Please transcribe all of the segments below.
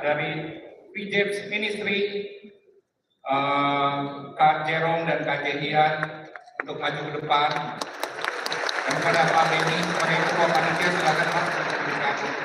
dari PJEPS Ministry, Kak Jerome dan Kak Jehian untuk maju ke depan. Dan kepada Pak Beni, sebagai Ketua Panitia, silakan Pak untuk bergabung.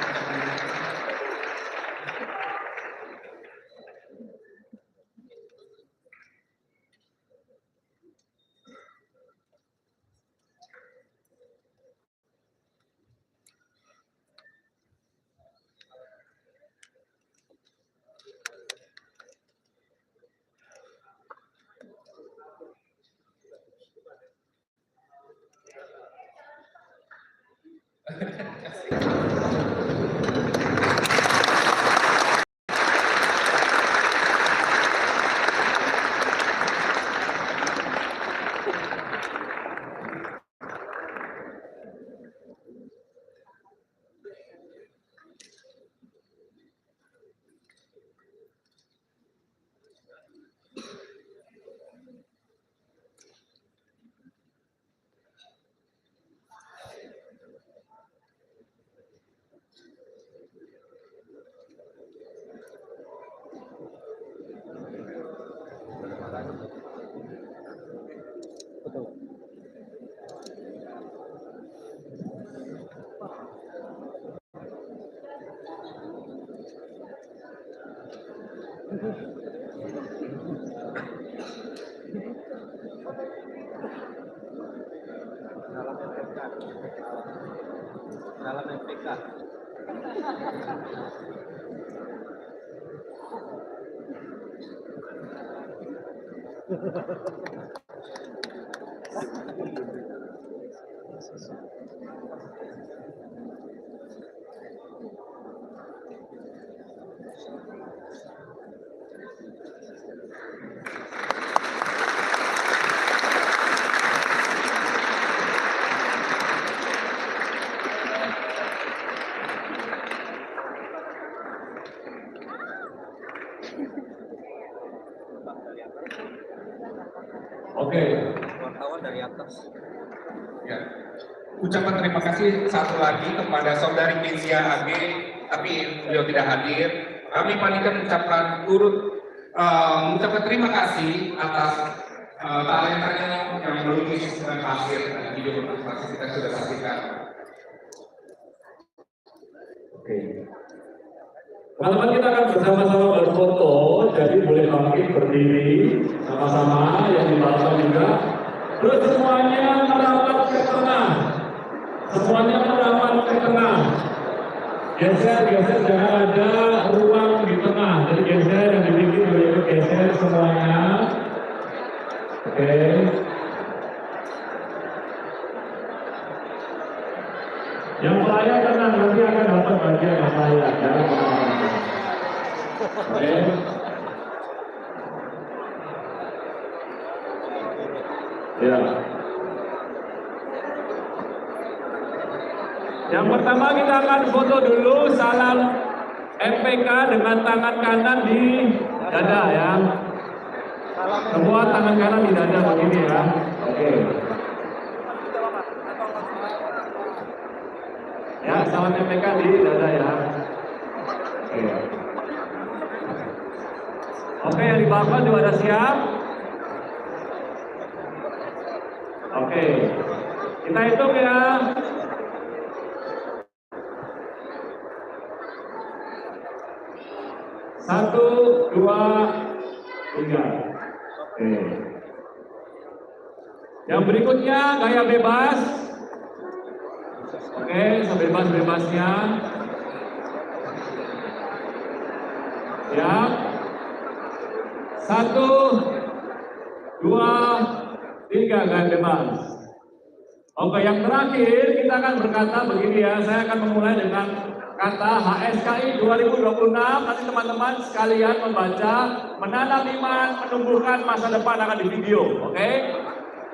Dalam MPK. Oke. Wartawan dari atas. Ya. Ucapan terima kasih satu lagi kepada Saudari Kezia AG, tapi beliau tidak hadir. Kami panitia mengucapkan mengucapkan terima kasih atas talentanya yang melukis dan pasir dan video presentasi kita sudah saksikan. Oke. Teman-teman, kita akan bersama-sama berfoto, jadi boleh bangkit berdiri sama-sama yang di belakang juga. Terus semuanya merapat ke tengah. Semuanya merapat ke tengah. Geser, jangan ada ruang di tengah. Jadi geser, yang di pinggir boleh geser semuanya. Oke. Yang pelayan tenang, nanti akan dapat bagian yang pelayan. Jangan kemana-mana. Oke. Ya. Yang pertama kita akan foto dulu salam MPK dengan tangan kanan di dada ya. Semua tangan kanan di dada begini ya. Oke. Ya, salam MPK di dada ya. Oke. Oke, yang di belakang juga ada siap. Oke. Kita hitung ya. 1, 2, 3. Oke. Yang berikutnya gaya bebas. Oke, sebebas-bebasnya. Ya. 1, 2, 3 gaya bebas. Oke, yang terakhir kita akan berkata begini ya. Saya akan memulai dengan kata HSKI 2026. Nanti teman-teman sekalian membaca, menanam iman, menumbuhkan masa depan akan di video. Oke?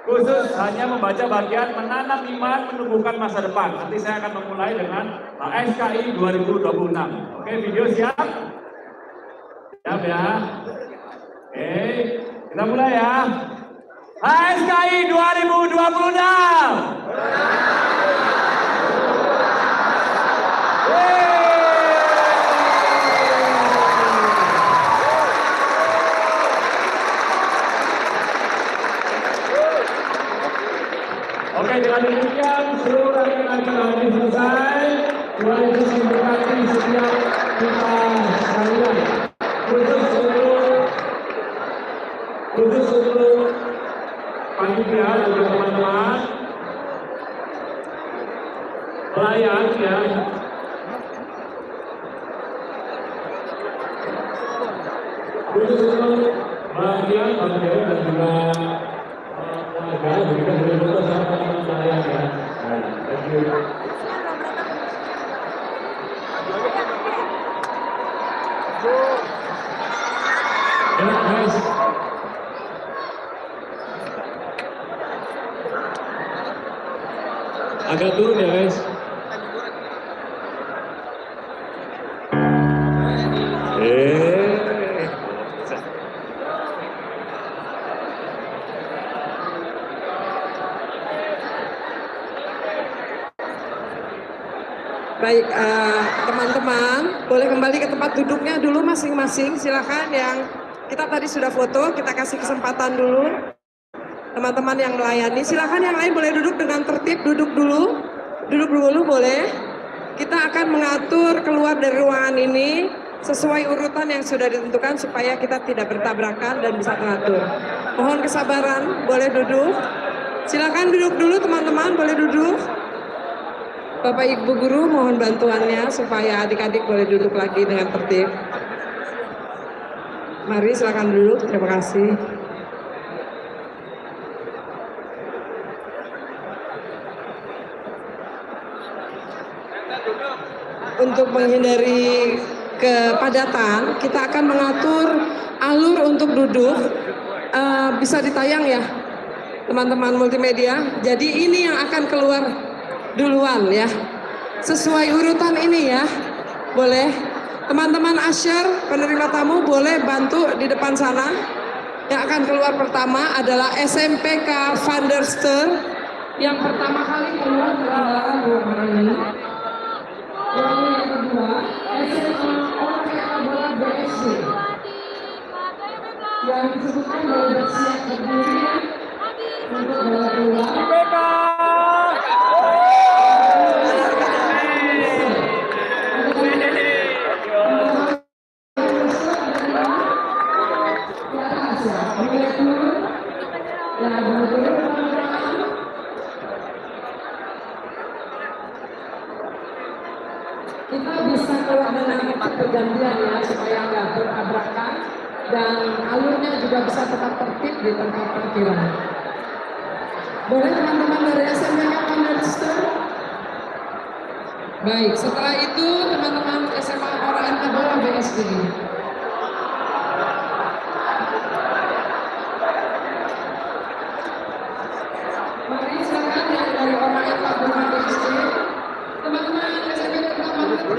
Khusus hanya membaca bagian menanam iman, menumbuhkan masa depan. Nanti saya akan memulai dengan HSKI 2026. Oke, video siap? Siap ya? Oke, kita mulai ya. HSKI 2026. Senayan ya. Khusus bagian bagian dan juga warga juga berfoto sama teman saya ya. Thank you. Ya guys. Agak turun ya guys. Baik, teman-teman, boleh kembali ke tempat duduknya dulu masing-masing. Silakan yang kita tadi sudah foto, kita kasih kesempatan dulu. Teman-teman yang melayani, silakan yang lain boleh duduk dengan tertib, duduk dulu boleh. Kita akan mengatur keluar dari ruangan ini sesuai urutan yang sudah ditentukan supaya kita tidak bertabrakan dan bisa mengatur. Mohon kesabaran, boleh duduk. Silakan duduk dulu teman-teman, boleh duduk. Bapak Ibu Guru mohon bantuannya supaya adik-adik boleh duduk lagi dengan tertib. Mari silakan duduk, terima kasih. Untuk menghindari kepadatan, kita akan mengatur alur untuk duduk. Bisa ditayang ya teman-teman multimedia. Jadi ini yang akan keluar duluan ya, sesuai urutan ini ya. Boleh teman-teman usher, penerima tamu boleh bantu di depan sana. Yang akan keluar pertama adalah SMPK Van der Steur yang pertama kali keluar dalam ruangan ini. Lalu yang kedua SMA OKA Bola BSD yang disebutkan bahwa bersiap berdiri untuk bola keluar. Kita bisa keluar dengan pergantian ya supaya nggak bertabrakan dan alurnya juga bisa tetap tertib di tempat parkiran. Boleh teman-teman dari SMPK Van der Steur? Baik, setelah itu teman-teman SMA OKA Bola BSD. Mari silakan yang dari OKA Bola BSD. Teman-teman SMPK Van der Steur.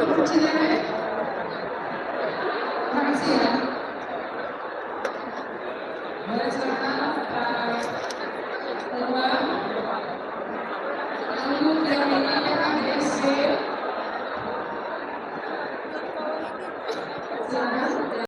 Terima kasih ya.